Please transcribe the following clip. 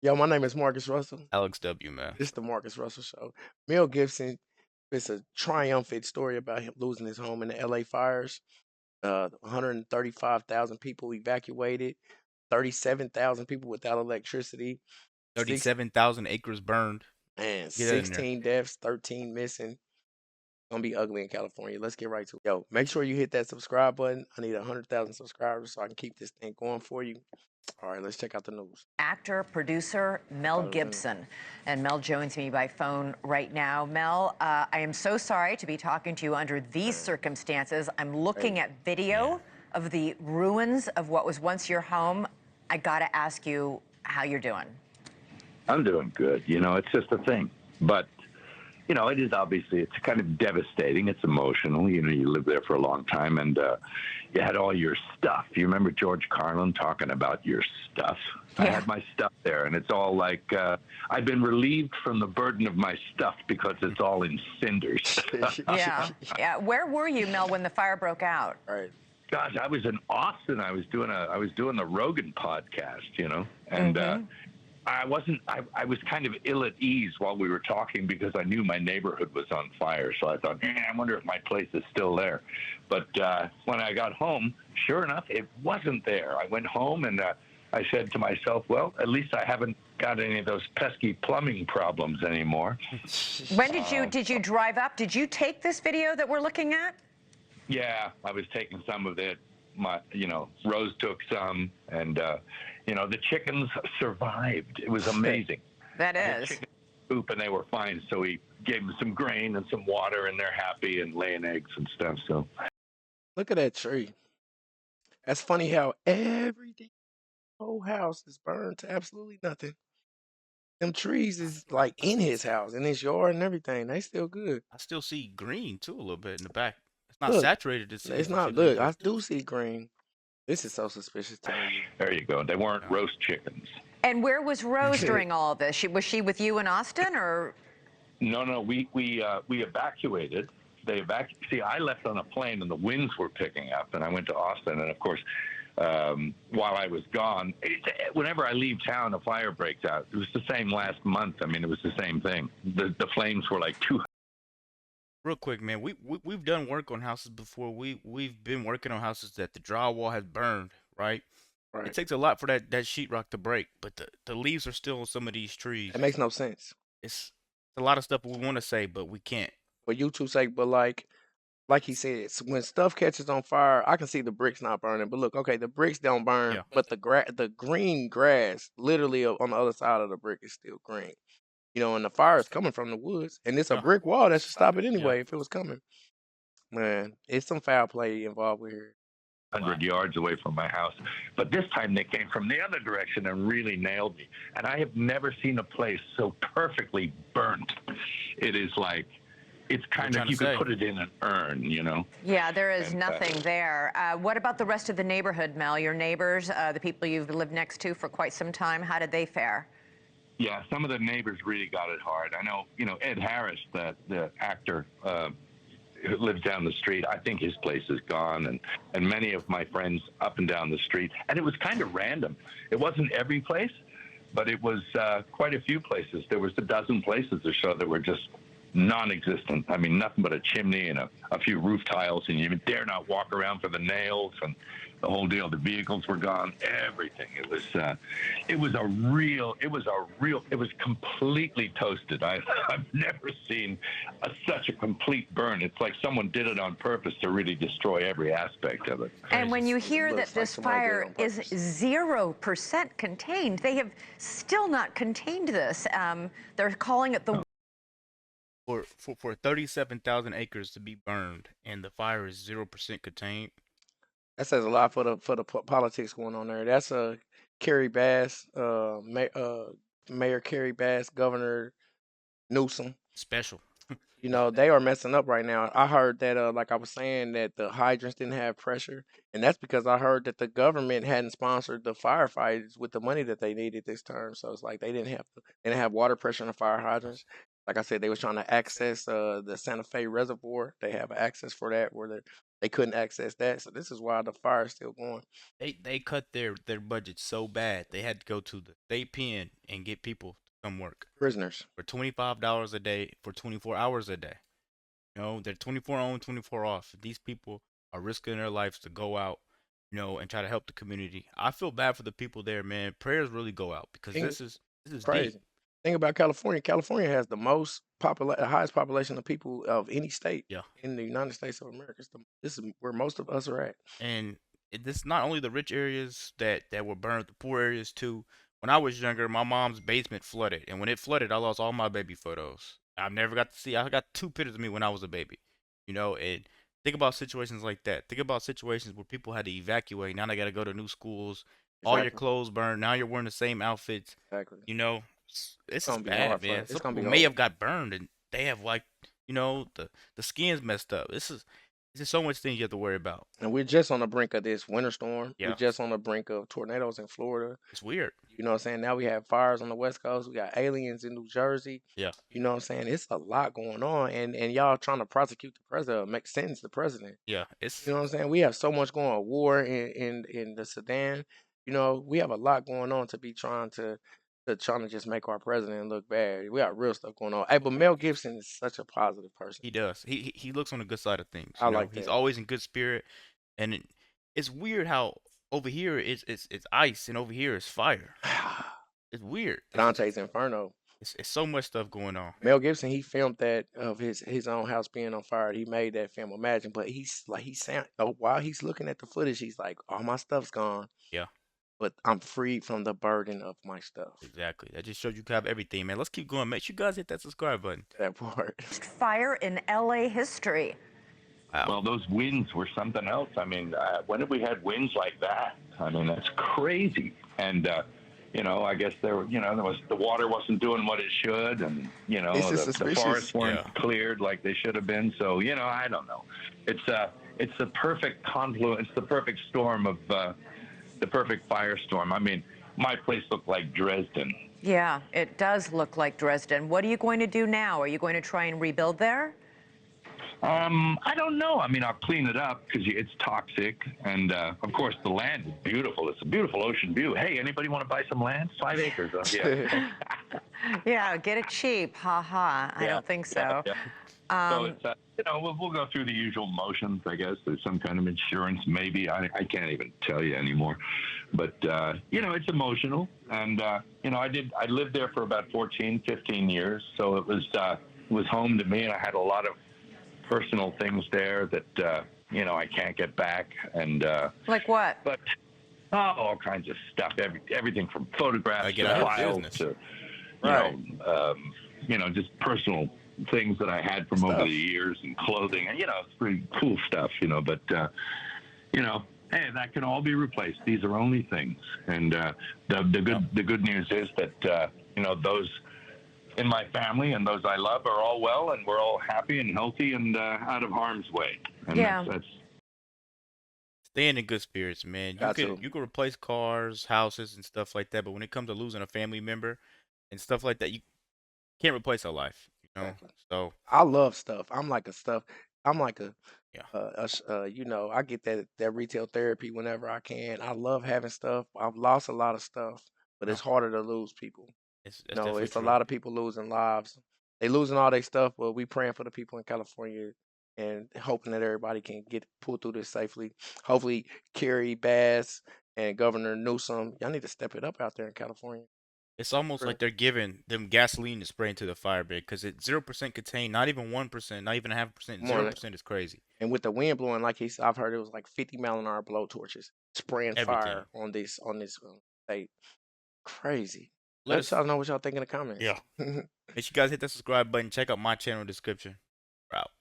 Yo, my name is Marcus Russell. Alex W, man. This is the Marcus Russell Show. Mel Gibson, it's a triumphant story about him losing his home in the LA fires. 135,000 people evacuated, 37,000 people without electricity, six 37,000 acres burned. and Get that in there. 16 deaths, 13 missing. Gonna be ugly in California. Let's get right to it. Yo, make sure you hit that subscribe button. I need 100,000 subscribers so I can keep this thing going for you. All right, let's check out the news. Actor, producer I Mel thought it was in there. Gibson. And Mel joins me by phone right now. Mel, I am so sorry to be talking to you under these Man, circumstances. I'm hey, looking at Yeah. video of the ruins of what was once your home. I got to ask you how you're doing. I'm doing good. It's just a thing. But, it is obviously, it's kind of devastating. It's emotional. You live there for a long time and you had all your stuff. You remember George Carlin talking about your stuff? I Yeah. had my stuff there, and it's all like I've been relieved from the burden of my stuff because it's all in cinders. Yeah. Yeah. Where were you, Mel, when the fire broke out? right. Gosh, I was in Austin. I was doing the Rogan podcast, and Mm-hmm. I was kind of ill at ease while we were talking because I knew my neighborhood was on fire. So I thought, I wonder if my place is still there. But when I got home, sure enough, it wasn't there. I went home and I said to myself, well, at least I haven't got any of those pesky plumbing problems anymore. When Uh, did you drive up? Did you take this video that we're looking at? yeah, I was taking some of it. Rose took some, and the chickens survived. It was amazing. That I had is. chicken poop and they were fine. So we gave them some grain and some water, and they're happy and laying eggs and stuff. So Look at that tree. That's funny how everything, whole house is burned to absolutely nothing. Them trees is like in his house, in his yard and everything. They still good. I still see green too a little bit in the back. It's not Look, saturated to see it's as not. it is, Look, but I do see green. This is so suspicious to me. there you go. They weren't yeah. roast chickens. And where was Rose during all of this? Was she with you in Austin or? No, no, we evacuated. See, I left on a plane, and the winds were picking up, and I went to Austin, and of course, while I was gone, whenever I leave town, a fire breaks out. It was the same last month. I mean, it was the same thing. The flames were like two. Real quick, man. We've done work on houses before. We've been working on houses that the drywall has burned, right? It Right. takes a lot for that sheetrock to break, but the leaves are still on some of these It trees. makes no sense It's a lot of stuff we want to say, but we can't. for YouTube's sake, but like he said, when stuff catches on fire, I can see the bricks not burning. But look, okay, the bricks don't burn, Yeah. but the green grass, literally on the other side of the brick, is still green. And the fire is coming from the woods, and it's a Yeah. brick wall that should stop it Yeah. anyway if it was coming. Man, it's some foul play involved with here. 100 yards away from my house. But this time they came from the other direction and really nailed me. And I have never seen a place so perfectly burnt. It is like, it's What we're kind of, trying to you could say. put it in an urn. Yeah, there is And nothing there. What about the rest of the neighborhood, Mel? Your neighbors, the people you've lived next to for quite some time, how did they fare? yeah, some of the neighbors really got it hard. I know, Ed Harris, the actor, who lives down the street. I think his place is gone, and many of my friends up and down the street. And it was kind of random. It wasn't every place, but it was quite a few places. There was a dozen places or so that were just non-existent. I mean, nothing but a chimney and a few roof tiles, and you dare not walk around for the nails and the whole deal. The vehicles were gone. Everything. It was completely toasted. I've never seen such a complete burn. It's like someone did it on purpose to really destroy every aspect of it. And when Crazy. you It hear that looks like this somebody did it fire on is purpose. 0% contained, they have still not contained this. They're calling it the. For 37,000 acres to be burned and the fire is 0% contained. That says a lot for the politics going on there. That's Kerry Bass, Mayor Kerry Bass, Governor Newsom. Special. They are messing up right now. I heard that, like I was saying, that the hydrants didn't have pressure, and that's because I heard that the government hadn't sponsored the firefighters with the money that they needed this term. So it's like they didn't have water pressure in the fire hydrants. Like I said, they was trying to access the Santa Fe Reservoir. They have access for that where They couldn't access that, so this is why the fire is still going. They cut their budget so bad they had to go to the state pen and get people to come work Prisoners. for $25 a day for 24 hours a day. You know, they're 24 on, 24 off. These people are risking their lives to go out, you know, and try to help the community. I feel bad for the people there, man. Prayers really go out because Thing this is deep. crazy. Thing about California, California has the highest population of people of any state Yeah. in the United States of America. This is where most of us are at. And this not only the rich areas that were burned, the poor areas too. When I was younger, my mom's basement flooded, and when it flooded, I lost all my baby photos. I never got to see. I got 2 pictures of me when I was a baby, you know. And think about situations like that. Think about situations where people had to evacuate. Now they got to go to new schools. All your Exactly. clothes burned. Now you're wearing the same outfits. Exactly. You know, It's this is gonna be bad, hard for man. it's Some gonna people be may hard. have got burned, and they have like, you know, the skin's messed up. This is so much things you have to worry about. And we're just on the brink of this winter storm. We're Yeah, just on the brink of tornadoes in Florida. it's weird. You know what I'm saying? Now we have fires on the West Coast. We got aliens in New Jersey. Yeah. You know what I'm saying? It's a lot going on. And y'all trying to prosecute the president, make sentence the president. Yeah, You know what I'm saying? We have so much going on. War in the Sudan. You know, we have a lot going on to be trying to just make our president look bad. We got real stuff going on. Hey, but Mel Gibson is such a positive person. he does. He looks on the good side of things. I You know, like he's that. always in good spirit, and it's weird how over here it's ice and over here it's fire. It's weird. Dante's Inferno. It's so much stuff going on. Mel Gibson, he filmed that of his own house being on fire. He made that film. Imagine, but while he's looking at the footage, he's like, all my stuff's gone, Yeah, but I'm freed from the burden of my stuff. exactly. That just shows you can have everything, man. Let's keep going. Make sure you guys hit that subscribe button. That part. Fire in LA history. Wow. Well, those winds were something else. I mean, when have we had winds like that? I mean, that's crazy. And you know, I guess there was the water wasn't doing what it should, and you know, This is the suspicious. forests weren't Yeah. cleared like they should have been. So you know, I don't know. It's the perfect confluence, the perfect storm of the perfect firestorm. I mean, my place looked like Dresden. Yeah, it does look like Dresden. What are you going to do now? Are you going to try and rebuild there? I don't know. I mean, I'll clean it up because it's toxic, and of course the land is beautiful. It's a beautiful ocean view. Hey, anybody want to buy some land? 5 acres. Yeah. Yeah, get it cheap. Ha ha. I Yeah, don't think so. yeah. So it's you know, we'll go through the usual motions. I guess there's some kind of insurance, maybe. I can't even tell you anymore. But you know, it's emotional, and you know, I lived there for about 14, 15 years, so it was home to me, and I had a lot of personal things there that you know, I can't get back, and Like what? but all kinds of stuff, everything from photographs Gotta get to out of files business. to Right. you know, just personal things that I had from over Stuff. the years, and clothing, and you know, it's pretty cool stuff, you know. But you know, hey, that can all be replaced. These are only things, and the good news is that you know, those in my family and those I love are all well, and we're all happy and healthy and out of harm's way. And Yeah. that's Staying in good spirits, man. You Got can to. you can replace cars, houses, and stuff like that, but when it comes to losing a family member and stuff like that, you can't replace a life. You know. Exactly. So I love stuff. I'm like yeah, you know, I get that retail therapy whenever I can. I love having stuff. I've lost a lot of stuff, but no, it's harder to lose people. that's You know, definitely it's a true. lot of people losing lives. They losing all their stuff, but we praying for the people in California and hoping that everybody can get pulled through this safely. Hopefully, Kerry Bass and Governor Newsom, y'all need to step it up out there in California. It's almost Real. like they're giving them gasoline to spray into the fire bed because it's 0% contained, not even 1%, not even a half percent. More than 0% is crazy. And with the wind blowing, like he said, I've heard it was like 50-mile-an-hour blowtorches spraying Everything. fire on this state. Crazy. Let Let us. y'all know what y'all think in the comments. Yeah. Make sure you guys hit that subscribe button. Check out my channel description. We're out.